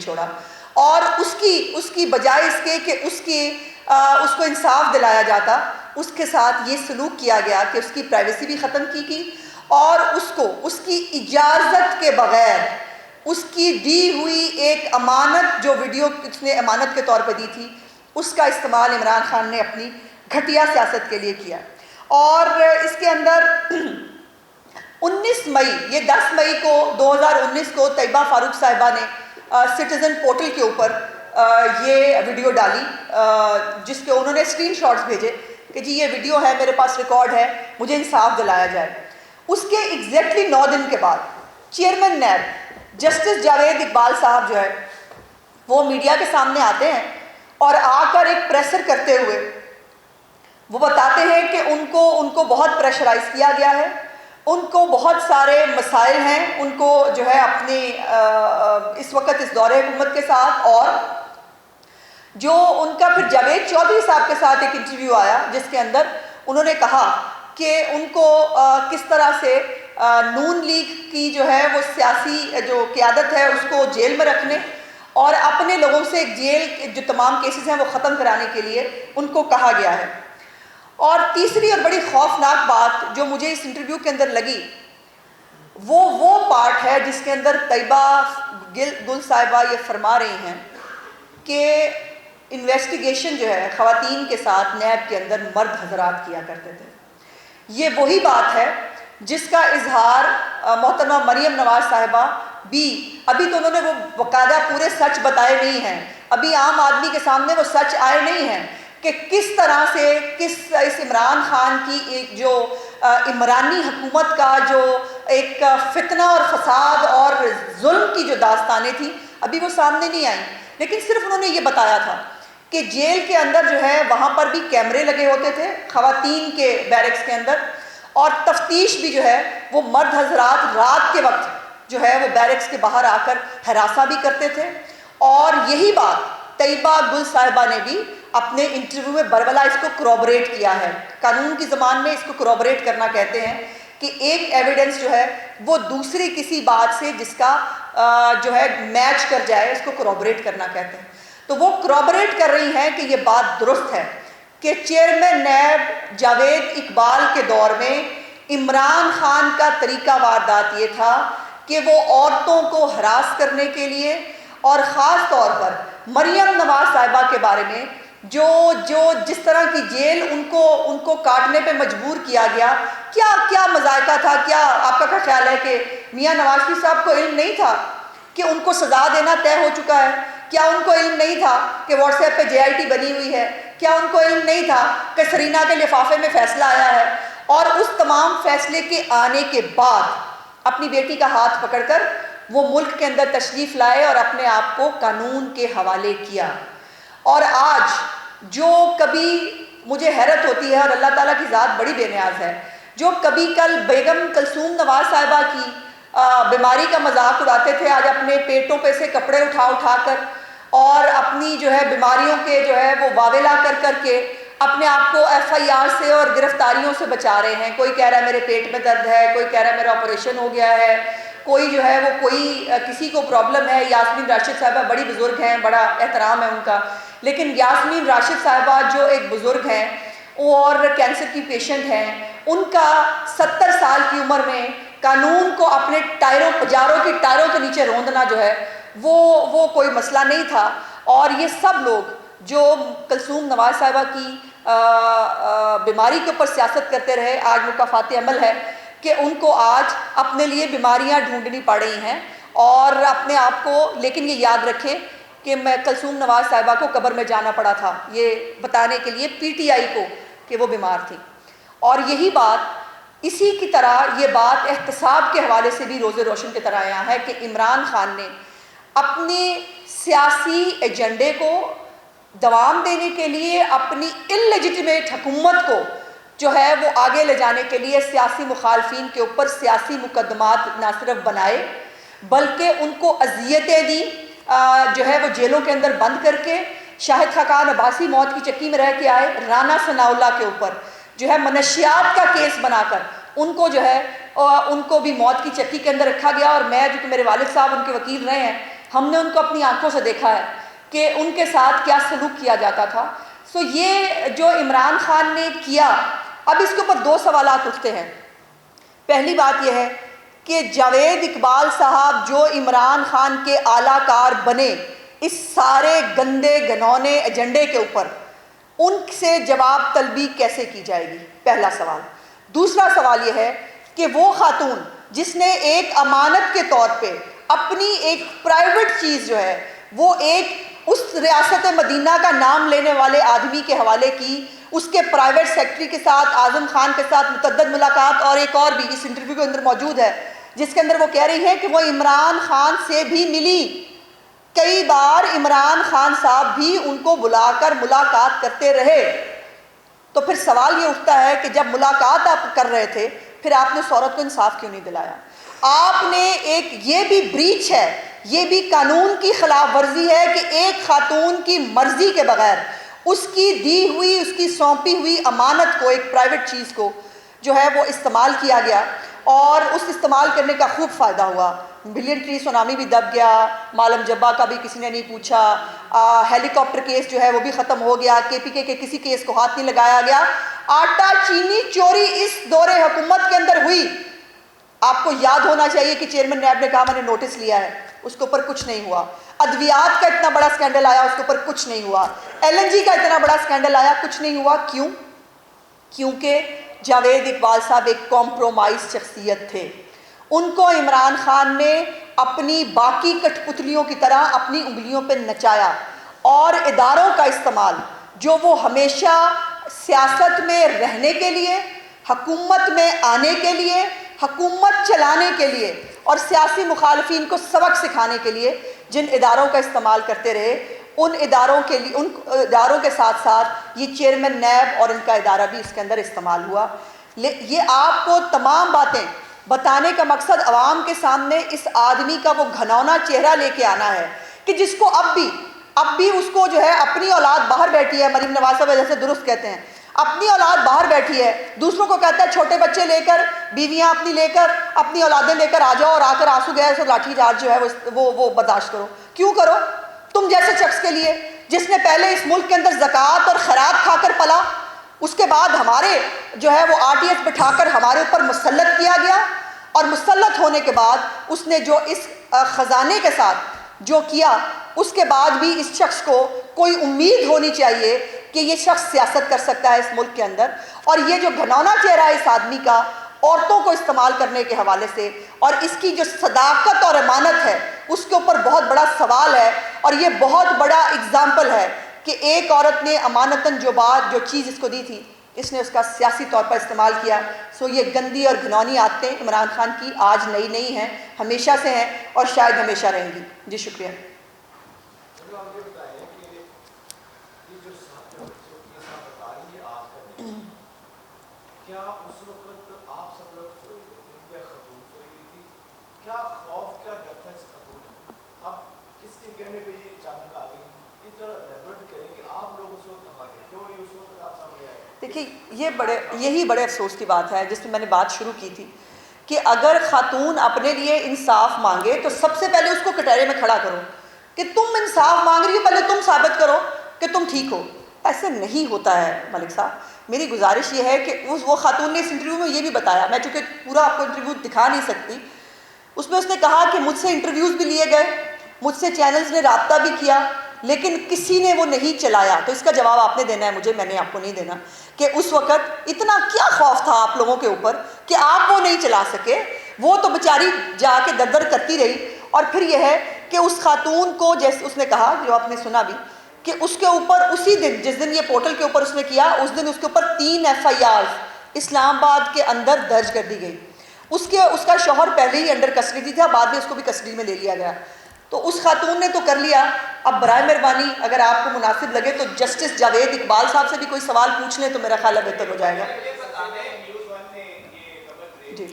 چھوڑا، اور اس کی بجائے اس کے کہ اس کو انصاف دلایا جاتا، اس کے ساتھ یہ سلوک کیا گیا کہ اس کی پرائیویسی بھی ختم کی گئی، اور اس کی اجازت کے بغیر اس کی دی ہوئی ایک امانت، جو ویڈیو اس نے امانت کے طور پہ دی تھی، اس کا استعمال عمران خان نے اپنی گھٹیا سیاست کے لیے کیا۔ اور اس کے اندر 19 مئی، یہ 10 مئی کو 2019 کو طیبہ فاروق صاحبہ نے سٹیزن پورٹل کے اوپر یہ ویڈیو ڈالی، جس کے انہوں نے اسکرین شاٹس بھیجے کہ جی یہ ویڈیو ہے، میرے پاس ریکارڈ ہے، مجھے انصاف دلایا جائے۔ اس کے ایگزیکٹلی 9 دن کے بعد chairman NAB justice Javed Iqbal صاحب جو ہے وہ میڈیا کے سامنے آتے ہیں، اور آ کر ایک پریسر کرتے ہوئے وہ بتاتے ہیں کہ ان کو بہت پریشرائز کیا گیا ہے، ان کو بہت سارے مسائل ہیں، ان کو جو ہے اپنی اس وقت اس دور حکومت کے ساتھ، اور جو ان کا پھر جاوید چودھری صاحب کے ساتھ ایک انٹرویو آیا جس کے اندر انہوں نے کہا کہ ان کو کس طرح سے نون لیگ کی جو ہے وہ سیاسی جو قیادت ہے اس کو جیل میں رکھنے اور اپنے لوگوں سے جیل جو تمام کیسز ہیں وہ ختم کرانے کے لیے ان کو کہا گیا ہے۔ اور تیسری اور بڑی خوفناک بات جو مجھے اس انٹرویو کے اندر لگی وہ پارٹ ہے جس کے اندر طیبہ گل صاحبہ یہ فرما رہی ہیں کہ انویسٹیگیشن جو ہے خواتین کے ساتھ نیب کے اندر مرد حضرات کیا کرتے تھے۔ یہ وہی بات ہے جس کا اظہار محترمہ مریم نواز صاحبہ بھی، ابھی تو انہوں نے وہ باقاعدہ پورے سچ بتائے نہیں ہیں، ابھی عام آدمی کے سامنے وہ سچ آئے نہیں ہیں کہ کس طرح سے اس عمران خان کی ایک جو عمرانی حکومت کا جو ایک فتنہ اور فساد اور ظلم کی جو داستانیں تھیں ابھی وہ سامنے نہیں آئیں، لیکن صرف انہوں نے یہ بتایا تھا کہ جیل کے اندر جو ہے وہاں پر بھی کیمرے لگے ہوتے تھے خواتین کے بیرکس کے اندر، اور تفتیش بھی جو ہے وہ مرد حضرات رات کے وقت جو ہے وہ بیرکس کے باہر آ کر ہراساں بھی کرتے تھے۔ اور یہی بات طیبہ گل صاحبہ نے بھی اپنے انٹرویو میں بربلا اس کو کروبریٹ کیا ہے، قانون کی زبان میں اس کو کروبریٹ کرنا کہتے ہیں کہ ایک ایویڈنس جو ہے وہ دوسری کسی بات سے جس کا جو ہے میچ کر جائے اس کو کروبریٹ کرنا کہتے ہیں۔ تو وہ کروبریٹ کر رہی ہیں کہ یہ بات درست ہے کہ چیئرمین نیب جاوید اقبال کے دور میں عمران خان کا طریقہ واردات یہ تھا کہ وہ عورتوں کو ہراس کرنے کے لیے اور خاص طور پر مریم نواز صاحبہ کے بارے میں جو جس طرح کی جیل ان کو کاٹنے پہ مجبور کیا گیا، کیا مذائقہ تھا، کیا آپ کا کیا خیال ہے کہ میاں نواز شریف صاحب کو علم نہیں تھا کہ ان کو سزا دینا طے ہو چکا ہے؟ کیا ان کو علم نہیں تھا کہ واٹس ایپ پہ JIT بنی ہوئی ہے؟ کیا ان کو علم نہیں تھا کہ سرینا کے لفافے میں فیصلہ آیا ہے؟ اور اس تمام فیصلے کے آنے کے بعد اپنی بیٹی کا ہاتھ پکڑ کر وہ ملک کے اندر تشریف لائے اور اپنے آپ کو قانون کے حوالے کیا۔ اور آج جو کبھی مجھے حیرت ہوتی ہے، اور اللہ تعالیٰ کی ذات بڑی بے نیاز ہے، جو کبھی کل بیگم کلثوم نواز صاحبہ کی بیماری کا مذاق اڑاتے تھے، آج اپنے پیٹوں پہ سے کپڑے اٹھا کر اور اپنی جو ہے بیماریوں کے جو ہے وہ واویلا کر کے اپنے آپ کو FIR سے اور گرفتاریوں سے بچا رہے ہیں۔ کوئی کہہ رہا ہے میرے پیٹ میں درد ہے، کوئی کہہ رہا ہے میرا آپریشن ہو گیا ہے، کوئی جو ہے وہ کوئی کسی کو پرابلم ہے۔ یاسمین راشد صاحبہ بڑی بزرگ ہیں، بڑا احترام ہے ان کا، لیکن یاسمین راشد صاحبہ جو ایک بزرگ ہیں اور کینسر کی پیشنٹ ہیں، ان کا 70 سال کی عمر میں قانون کو اپنے پجاروں کی ٹائروں کے نیچے روندنا جو ہے وہ کوئی مسئلہ نہیں تھا۔ اور یہ سب لوگ جو کلثوم نواز صاحبہ کی بیماری کے اوپر سیاست کرتے رہے، آج مکافات عمل ہے کہ ان کو آج اپنے لیے بیماریاں ڈھونڈنی پڑ رہی ہیں اور اپنے آپ کو، لیکن یہ یاد رکھیں کہ میں کلثوم نواز صاحبہ کو قبر میں جانا پڑا تھا یہ بتانے کے لیے PTI کو کہ وہ بیمار تھی۔ اور یہی بات اسی کی طرح یہ بات احتساب کے حوالے سے بھی روز روشن کی طرح یہاں ہے کہ عمران خان نے اپنے سیاسی ایجنڈے کو دوام دینے کے لیے، اپنی انلیجیٹمیٹ حکومت کو جو ہے وہ آگے لے جانے کے لیے سیاسی مخالفین کے اوپر سیاسی مقدمات نہ صرف بنائے بلکہ ان کو اذیتیں دی، جو ہے وہ جیلوں کے اندر بند کر کے۔ شاہد خاقان عباسی موت کی چکی میں رہ کے آئے، رانا ثناء اللہ کے اوپر جو ہے منشیات کا کیس بنا کر ان کو جو ہے ان کو بھی موت کی چکی کے اندر رکھا گیا۔ اور میں جو کہ میرے والد صاحب ان کے وکیل رہے ہیں، ہم نے ان کو اپنی آنکھوں سے دیکھا ہے کہ ان کے ساتھ کیا سلوک کیا جاتا تھا. سو یہ جو عمران خان نے کیا، اب اس کے اوپر دو سوالات اٹھتے ہیں. پہلی بات یہ ہے کہ جاوید اقبال صاحب جو عمران خان کے اعلیٰ کار بنے اس سارے گندے گھنونے ایجنڈے کے اوپر، ان سے جواب طلبی کیسے کی جائے گی؟ پہلا سوال. دوسرا سوال یہ ہے کہ وہ خاتون جس نے ایک امانت کے طور پہ اپنی ایک پرائیویٹ چیز جو ہے وہ ایک اس ریاست مدینہ کا نام لینے والے آدمی کے حوالے کی، اس کے پرائیویٹ سیکرٹری کے ساتھ، اعظم خان کے ساتھ متعدد ملاقات، اور ایک اور بھی اس انٹرویو کے اندر موجود ہے جس کے اندر وہ کہہ رہی ہیں کہ وہ عمران خان سے بھی ملی. کئی بار عمران خان صاحب بھی ان کو بلا کر ملاقات کرتے رہے. تو پھر سوال یہ اٹھتا ہے کہ جب ملاقات آپ کر رہے تھے پھر آپ نے اس عورت کو انصاف کیوں نہیں دلایا؟ آپ نے ایک، یہ بھی بریچ ہے، یہ بھی قانون کی خلاف ورزی ہے کہ ایک خاتون کی مرضی کے بغیر اس کی دی ہوئی، اس کی سونپی ہوئی امانت کو، ایک پرائیویٹ چیز کو جو ہے وہ استعمال کیا گیا، اور اس استعمال کرنے کا خوب فائدہ ہوا. بلین ٹری سونامی بھی دب گیا، معلم جبا کا بھی کسی نے نہیں پوچھا، ہیلی کاپٹر کیس جو ہے وہ بھی ختم ہو گیا، کے پی کے کسی کیس کو ہاتھ نہیں لگایا گیا. آٹا چینی چوری اس دور حکومت کے اندر ہوئی. آپ کو یاد ہونا چاہیے کہ چیئرمین نیب نے کہا میں نے نوٹس لیا ہے، اس کے اوپر کچھ نہیں ہوا. ادویات کا اتنا بڑا سکینڈل آیا، اس کے اوپر کچھ نہیں ہوا. ایل این جی کا اتنا بڑا سکینڈل آیا، کچھ نہیں ہوا. کیوں؟ کیونکہ جاوید اقبال صاحب ایک کمپرومائز شخصیت تھے. ان کو عمران خان نے اپنی باقی کٹھ پتلیوں کی طرح اپنی انگلیوں پہ نچایا، اور اداروں کا استعمال جو وہ ہمیشہ سیاست میں رہنے کے لیے، حکومت میں آنے کے لیے، حکومت چلانے کے لیے اور سیاسی مخالفین کو سبق سکھانے کے لیے جن اداروں کا استعمال کرتے رہے، ان اداروں کے لیے، ان اداروں کے ساتھ ساتھ یہ چیئرمین نیب اور ان کا ادارہ بھی اس کے اندر استعمال ہوا. یہ آپ کو تمام باتیں بتانے کا مقصد عوام کے سامنے اس آدمی کا وہ گھنونا چہرہ لے کے آنا ہے کہ جس کو اب بھی اس کو جو ہے اپنی اولاد باہر بیٹھی ہے، مریم نواز صاحب جیسے درست کہتے ہیں، اپنی اولاد باہر بیٹھی ہے، دوسروں کو کہتا ہے چھوٹے بچے لے کر، بیویاں اپنی لے کر، اپنی اولادیں لے کر آ جاؤ اور آ کر آنسو گیس اور لاٹھی چارج جو ہے وہ برداشت کرو. کیوں کرو؟ تم جیسے شخص کے لیے جس نے پہلے اس ملک کے اندر زکوٰۃ اور خیرات کھا کر پلا، اس کے بعد ہمارے جو ہے وہ آر ٹی ایس بٹھا کر ہمارے اوپر مسلط کیا گیا، اور مسلط ہونے کے بعد اس نے جو اس خزانے کے ساتھ جو کیا، اس کے بعد بھی اس شخص کو کوئی امید ہونی چاہیے کہ یہ شخص سیاست کر سکتا ہے اس ملک کے اندر. اور یہ جو گھنونا چہرہ ہے اس آدمی کا عورتوں کو استعمال کرنے کے حوالے سے، اور اس کی جو صداقت اور امانت ہے اس کے اوپر بہت بڑا سوال ہے. اور یہ بہت بڑا اگزامپل ہے کہ ایک عورت نے امانتاً جو چیز اس کو دی تھی، اس نے اس کا سیاسی طور پر استعمال کیا. سو یہ گندی اور گھنونی عادتیں عمران خان کی آج نئی نہیں ہیں، ہمیشہ سے ہیں اور شاید ہمیشہ رہیں گی. جی شکریہ. کیا اس وقت آپ سب لوگ سوئے ہوئے تھے یا خاتون سوئی ہوئی تھی؟ کیا خوف کیا ڈر تھا اس خاتون میں؟ اب کس کے کہنے پہ یہ اچانک آ گئی؟ اس طرح ریپورٹ کریں کہ آپ لوگ اس وقت کہاں گئے، کیوں یہ اس وقت آپ سامنے آئے؟ دیکھیے یہی بڑے افسوس کی بات ہے جس میں نے بات شروع کی تھی کہ اگر خاتون اپنے لیے انصاف مانگے تو سب سے پہلے اس کو کٹہرے میں کھڑا کرو کہ تم انصاف مانگ رہی ہو، پہلے تم ثابت کرو کہ تم ٹھیک ہو. ایسے نہیں ہوتا ہے ملک صاحب. میری گزارش یہ ہے کہ وہ خاتون نے اس انٹرویو میں یہ بھی بتایا، میں چونکہ پورا آپ کو انٹرویو دکھا نہیں سکتی، اس میں اس نے کہا کہ مجھ سے انٹرویوز بھی لیے گئے، مجھ سے چینلز نے رابطہ بھی کیا، لیکن کسی نے وہ نہیں چلایا. تو اس کا جواب آپ نے دینا ہے مجھے، میں نے آپ کو نہیں دینا، کہ اس وقت اتنا کیا خوف تھا آپ لوگوں کے اوپر کہ آپ وہ نہیں چلا سکے. وہ تو بیچاری جا کے در در کرتی رہی. اور پھر یہ ہے کہ اس خاتون کو، جیسے اس نے کہا جو آپ نے سنا بھی، کہ اس کے اوپر اسی دن جس دن یہ پورٹل کے اوپر اس نے کیا، اس دن اس کے اوپر 3 FIRs اسلام آباد کے اندر درج کر دی گئی. اس کا شوہر پہلے ہی انڈر کسٹڈی تھا، بعد میں اس کو بھی کسٹڈی میں لے لیا گیا. تو اس خاتون نے تو کر لیا. اب برائے مہربانی اگر آپ کو مناسب لگے تو جسٹس جاوید اقبال صاحب سے بھی کوئی سوال پوچھ لیں تو میرا خیال ہے بہتر ہو جائے گا. جی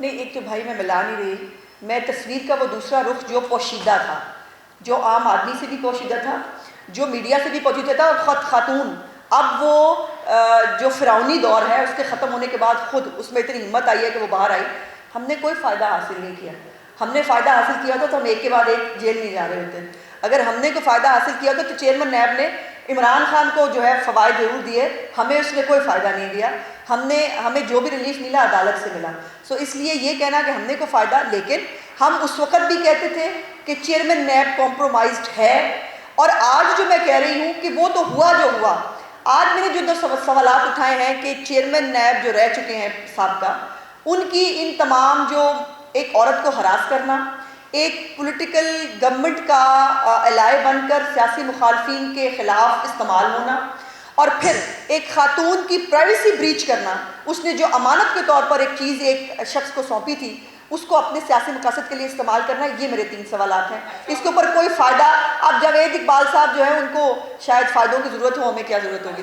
نہیں، ایک تو بھائی میں ملا نہیں رہی، میں تصویر کا وہ دوسرا رخ جو پوشیدہ تھا، جو عام آدمی سے بھی پوشیدہ تھا، جو میڈیا سے بھی پوشیدہ تھا، اور خاتون اب وہ جو فرعونی دور ہے اس کے ختم ہونے کے بعد خود اس میں اتنی ہمت آئی ہے کہ وہ باہر آئی. ہم نے کوئی فائدہ حاصل نہیں کیا. ہم نے فائدہ حاصل کیا ہوتا تو ہم ایک کے بعد ایک جیل نہیں جا رہے ہوتے. اگر ہم نے کوئی فائدہ حاصل کیا ہوتا تو چیئرمین نیب نے عمران خان کو جو ہے فوائد ضرور دیے، ہمیں اس نے کوئی فائدہ نہیں دیا. ہمیں جو بھی ریلیف ملا عدالت سے ملا. سو اس لیے یہ کہنا کہ ہم نے کوئی فائدہ، لیکن ہم اس وقت بھی کہتے تھے کہ چیئرمین نیب کمپرومائزڈ ہے، اور آج جو میں کہہ رہی ہوں کہ وہ تو ہوا جو ہوا. آج میں نے جو دو سوالات اٹھائے ہیں کہ چیئرمین نیب جو رہ چکے ہیں سابقہ، ان کی ان تمام جو ایک عورت کو ہراس کرنا، ایک پولیٹیکل گورنمنٹ کا الائے بن کر سیاسی مخالفین کے خلاف استعمال ہونا، اور پھر ایک خاتون کی پرائیویسی بریچ کرنا، اس نے جو امانت کے طور پر ایک چیز ایک شخص کو سونپی تھی اس کو اپنے سیاسی مقاصد کے لیے استعمال کرنا. یہ میرے 3 سوالات ہیں. اس کے اوپر کوئی فائدہ، اب جاوید اقبال صاحب جو ہیں ان کو شاید فائدوں کی ضرورت ہو، ہمیں کیا ضرورت ہوگی.